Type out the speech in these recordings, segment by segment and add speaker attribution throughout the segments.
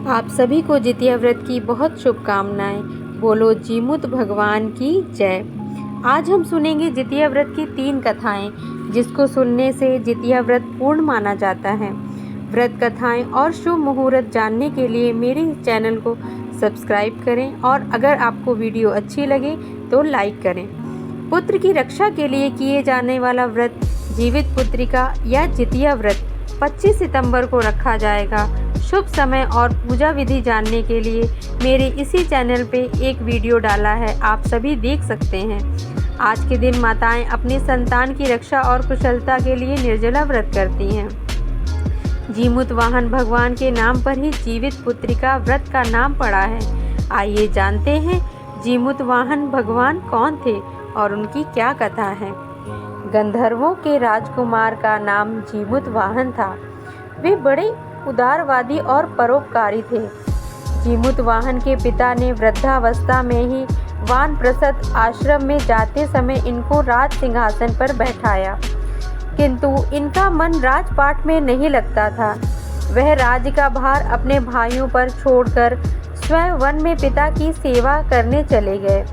Speaker 1: आप सभी को जितिया व्रत की बहुत शुभकामनाएं। बोलो जीमूत भगवान की जय। आज हम सुनेंगे जितिया व्रत की 3 कथाएं, जिसको सुनने से जितिया व्रत पूर्ण माना जाता है। व्रत कथाएं और शुभ मुहूर्त जानने के लिए मेरे चैनल को सब्सक्राइब करें और अगर आपको वीडियो अच्छी लगे तो लाइक करें। पुत्र की रक्षा के लिए किए जाने वाला व्रत जीवित पुत्रिका या जितिया व्रत 25 सितंबर को रखा जाएगा। शुभ समय और पूजा विधि जानने के लिए मेरे इसी चैनल पे एक वीडियो डाला है, आप सभी देख सकते हैं। आज के दिन माताएं अपनी संतान की रक्षा और कुशलता के लिए निर्जला व्रत करती हैं। जीमूत वाहन भगवान के नाम पर ही जीवित पुत्रिका व्रत का नाम पड़ा है। आइए जानते हैं जीमूत वाहन भगवान कौन थे और उनकी क्या कथा है। गंधर्वों के राजकुमार का नाम जीमूत वाहन था। वे बड़े उदारवादी और परोपकारी थे। जीमूत वाहन के पिता ने वृद्धावस्था में ही वानप्रस्थ आश्रम में जाते समय इनको राज सिंहासन पर बैठाया, किंतु इनका मन राजपाट में नहीं लगता था। वह राज्य का भार अपने भाइयों पर छोड़कर स्वयं वन में पिता की सेवा करने चले गए।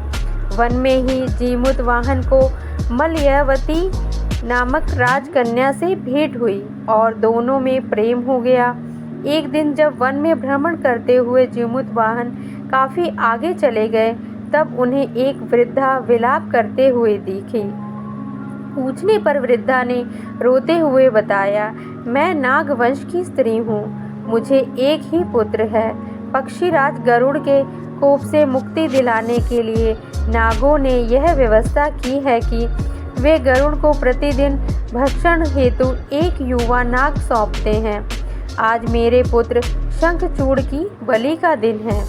Speaker 1: वन में ही जीमूत वाहन को मलयवती नामक राजकन्या से भेंट हुई और दोनों में प्रेम हो गया। एक दिन जब वन में भ्रमण करते हुए जीमूत वाहन काफ़ी आगे चले गए, तब उन्हें एक वृद्धा विलाप करते हुए दिखी। पूछने पर वृद्धा ने रोते हुए बताया, मैं नागवंश की स्त्री हूँ, मुझे एक ही पुत्र है। पक्षीराज गरुड़ के कोप से मुक्ति दिलाने के लिए नागों ने यह व्यवस्था की है कि वे गरुड़ को प्रतिदिन भक्षण हेतु एक युवा नाग सौंपते हैं। आज मेरे पुत्र शंखचूड़ की बलि का दिन है।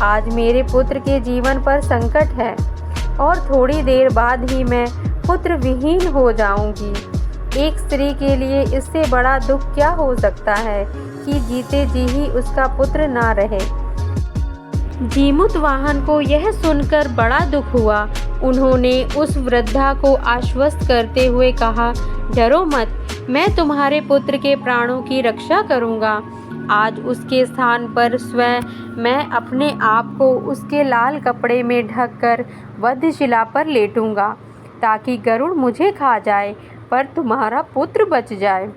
Speaker 1: आज मेरे पुत्र के जीवन पर संकट है और थोड़ी देर बाद ही मैं पुत्र विहीन हो जाऊंगी। एक स्त्री के लिए इससे बड़ा दुख क्या हो सकता है कि जीते जी ही उसका पुत्र ना रहे। जीमूत वाहन को यह सुनकर बड़ा दुख हुआ। उन्होंने उस वृद्धा को आश्वस्त करते हुए कहा, डरो मत, मैं तुम्हारे पुत्र के प्राणों की रक्षा करूंगा। आज उसके स्थान पर स्वयं मैं अपने आप को उसके लाल कपड़े में ढककर वधशिला पर लेटूंगा, ताकि गरुड़ मुझे खा जाए पर तुम्हारा पुत्र बच जाए।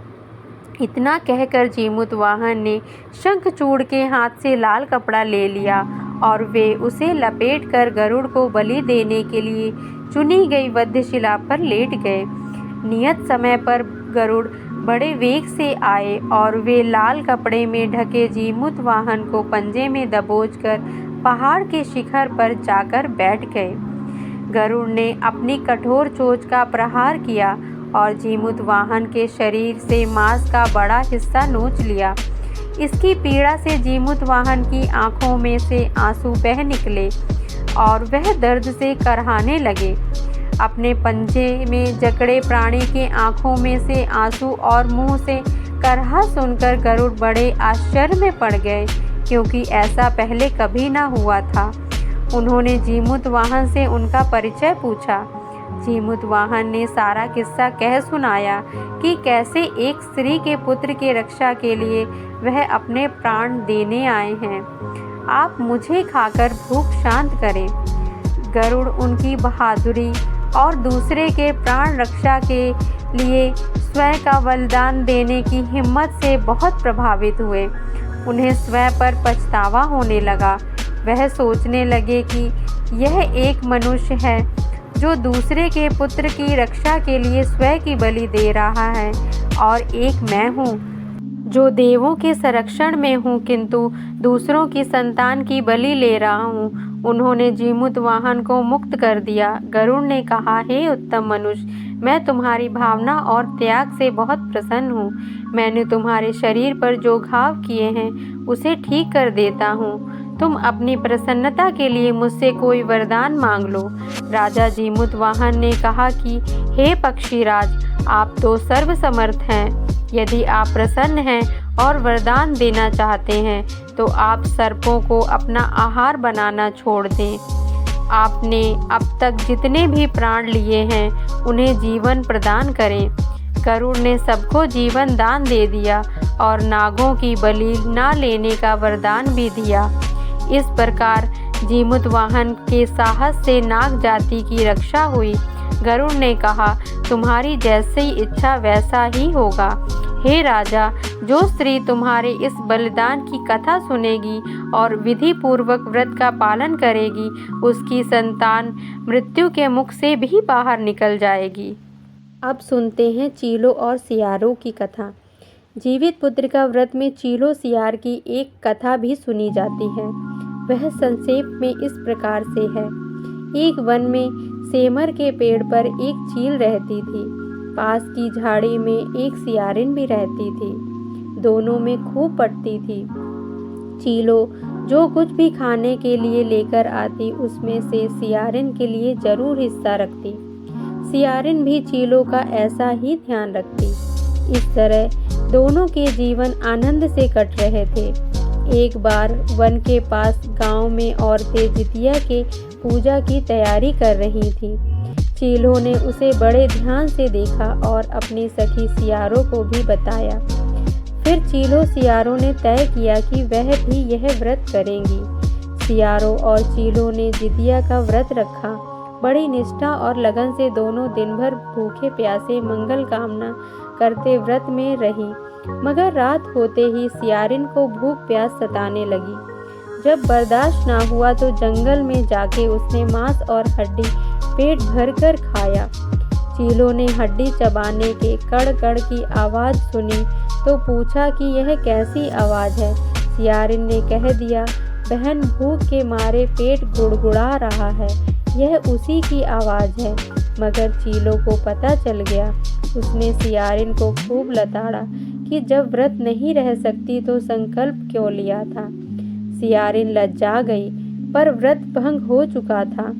Speaker 1: इतना कहकर जीमूत वाहन ने शंखचूड़ के हाथ से लाल कपड़ा ले लिया और वे उसे लपेटकर गरुड़ को बलि देने के लिए चुनी गई वधशिला पर लेट गए। नियत समय पर गरुड़ बड़े वेग से आए और वे लाल कपड़े में ढके जीमूत वाहन को पंजे में दबोचकर पहाड़ के शिखर पर जाकर बैठ गए। गरुड़ ने अपनी कठोर चोंच का प्रहार किया और जीमूत वाहन के शरीर से मांस का बड़ा हिस्सा नोच लिया। इसकी पीड़ा से जीमूत वाहन की आंखों में से आंसू बह निकले और वह दर्द से करहाने लगे। अपने पंजे में जकड़े प्राणी के आंखों में से आंसू और मुंह से करहा सुनकर गरुड़ बड़े आश्चर्य में पड़ गए, क्योंकि ऐसा पहले कभी ना हुआ था। उन्होंने जीमूत वाहन से उनका परिचय पूछा। जीमूत वाहन ने सारा किस्सा कह सुनाया कि कैसे एक स्त्री के पुत्र के रक्षा के लिए वह अपने प्राण देने आए हैं। आप मुझे खाकर भूख शांत करें। गरुड़ उनकी बहादुरी और दूसरे के प्राण रक्षा के लिए स्वयं का बलिदान देने की हिम्मत से बहुत प्रभावित हुए। उन्हें स्वयं पर पछतावा होने लगा। वह सोचने लगे कि यह एक मनुष्य है जो दूसरे के पुत्र की रक्षा के लिए स्वयं की बलि दे रहा है, और एक मैं हूँ जो देवों के संरक्षण में हूँ किंतु दूसरों की संतान की बलि ले रहा हूँ। उन्होंने जीमूत वाहन को मुक्त कर दिया। गरुड़ ने कहा, हे उत्तम मनुष्य, मैं तुम्हारी भावना और त्याग से बहुत प्रसन्न हूँ। मैंने तुम्हारे शरीर पर जो घाव किए हैं उसे ठीक कर देता हूँ। तुम अपनी प्रसन्नता के लिए मुझसे कोई वरदान मांग लो। राजा जीमूत वाहन ने कहा कि हे पक्षीराज, आप तो सर्वसमर्थ हैं। यदि आप प्रसन्न हैं और वरदान देना चाहते हैं तो आप सर्पों को अपना आहार बनाना छोड़ दें। आपने अब तक जितने भी प्राण लिए हैं उन्हें जीवन प्रदान करें। गरुड़ ने सबको जीवन दान दे दिया और नागों की बलि न लेने का वरदान भी दिया। इस प्रकार जीमूत वाहन के साहस से नाग जाति की रक्षा हुई। गरुड़ ने कहा, तुम्हारी जैसी इच्छा वैसा ही होगा। हे राजा, जो स्त्री तुम्हारे इस बलिदान की कथा सुनेगी और विधि पूर्वक व्रत का पालन करेगी, उसकी संतान मृत्यु के मुख से भी बाहर निकल जाएगी। अब सुनते हैं चीलों और सियारों की कथा। जीवित पुत्र का व्रत में चीलों सियार की एक कथा भी सुनी जाती है। वह संक्षेप में इस प्रकार से है। एक वन में सेमर के पेड़ पर एक चील रहती थी। पास की झाड़ी में एक सियारिन भी रहती थी। दोनों में खूब पटती थी। चीलों जो कुछ भी खाने के लिए लेकर आती, उसमें से सियारिन के लिए जरूर हिस्सा रखती। सियारिन भी चीलों का ऐसा ही ध्यान रखती। इस तरह दोनों के जीवन आनंद से कट रहे थे। एक बार वन के पास गांव में औरतें जितिया के पूजा की तैयारी कर रही थीं। चीलों ने उसे बड़े ध्यान से देखा और अपनी सखी सियारों को भी बताया। फिर चीलों सियारों ने तय किया कि वह भी यह व्रत करेंगी। सियारों और चीलों ने जितिया का व्रत रखा। बड़ी निष्ठा और लगन से दोनों दिन भर भूखे प्यासे मंगल कामना करते व्रत में रही। मगर रात होते ही सियारिन को भूख प्यास सताने लगी। जब बर्दाश्त ना हुआ तो जंगल में जाके उसने मांस और हड्डी पेट भर कर खाया। चीलों ने हड्डी चबाने के कड़ कड़ की आवाज़ सुनी तो पूछा कि यह कैसी आवाज़ है। सियारिन ने कह दिया, बहन, भूख के मारे पेट गुड़गुड़ा रहा है, यह उसी की आवाज़ है। मगर चीलों को पता चल गया। उसने सियारिन को खूब लताड़ा कि जब व्रत नहीं रह सकती तो संकल्प क्यों लिया था। सियारिन लज्जा गई, पर व्रत भंग हो चुका था।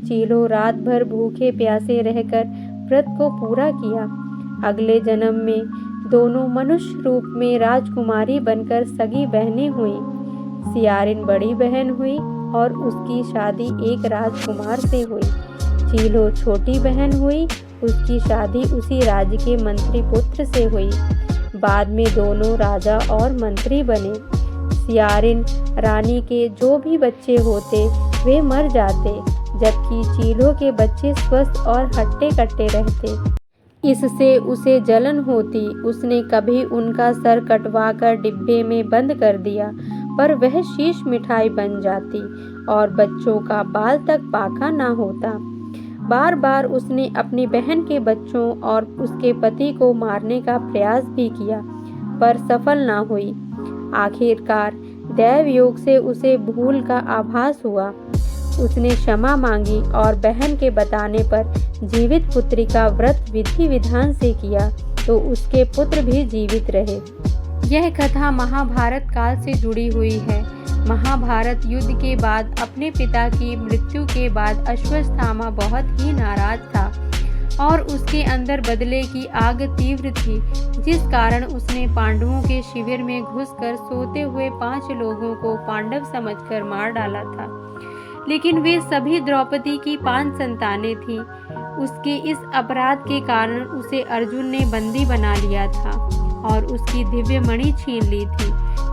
Speaker 1: चीलों रात भर भूखे प्यासे रहकर व्रत को पूरा किया। अगले जन्म में दोनों मनुष्य रूप में राजकुमारी बनकर सगी बहनें हुईं। सियारिन बड़ी बहन हुई और उसकी शादी एक राजकुमार से हुई। चीलों छोटी बहन हुई, उसकी शादी उसी राज्य के मंत्री पुत्र से हुई। बाद में दोनों राजा और मंत्री बने। सियारिन रानी के जो भी बच्चे होते वे मर जाते, जबकि चीलों के बच्चे स्वस्थ और हट्टे कट्टे रहते। इससे उसे जलन होती। उसने कभी उनका सर कटवाकर डिब्बे में बंद कर दिया, पर वह शीश मिठाई बन जाती और बच्चों का बाल तक पाका ना होता। बार बार उसने अपनी बहन के बच्चों और उसके पति को मारने का प्रयास भी किया, पर सफल ना हुई। आखिरकार दैव योग से उसे भूल का आभास हुआ। उसने क्षमा मांगी और बहन के बताने पर जीवित पुत्री का व्रत विधि विधान से किया तो उसके पुत्र भी जीवित रहे। यह कथा महाभारत काल से जुड़ी हुई है। महाभारत युद्ध के बाद अपने पिता की मृत्यु के बाद अश्वत्थामा बहुत ही नाराज था और उसके अंदर बदले की आग तीव्र थी, जिस कारण उसने पांडवों के शिविर में घुसकर सोते हुए 5 लोगों को पांडव समझकर मार डाला था। लेकिन वे सभी द्रौपदी की 5 संतानें थीं। उसके इस अपराध के कारण उसे अर्जुन ने बंदी बना लिया था और उसकी दिव्य मणि छीन ली थी,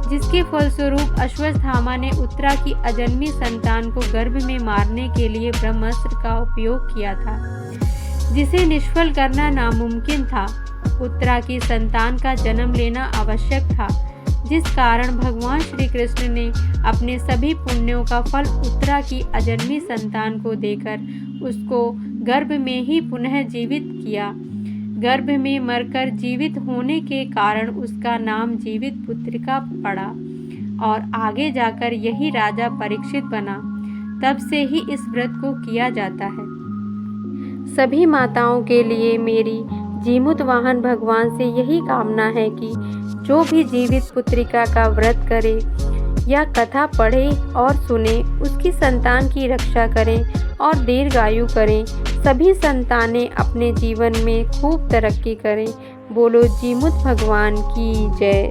Speaker 1: जिसके फलस्वरूप अश्वत्थामा ने उत्तरा की अजन्मी संतान को गर्भ में मारने के लिए ब्रह्मास्त्र का उपयोग किया था, जिसे निष्फल करना नामुमकिन था। उत्तरा की संतान का जन्म लेना आवश्यक था, जिस कारण भगवान श्री कृष्ण ने अपने सभी पुण्यों का फल उत्तरा की अजन्मी संतान को देकर उसको गर्भ में ही पुनः जीवित किया। गर्भ में मरकर जीवित होने के कारण उसका नाम जीवित पुत्रिका पड़ा और आगे जाकर यही राजा परीक्षित बना। तब से ही इस व्रत को किया जाता है। सभी माताओं के लिए मेरी जीमूत वाहन भगवान से यही कामना है कि जो भी जीवित पुत्रिका का व्रत करे या कथा पढ़े और सुने, उसकी संतान की रक्षा करें और दीर्घायु करें। सभी संतानें अपने जीवन में खूब तरक्की करें। बोलो जीमूत भगवान की जय।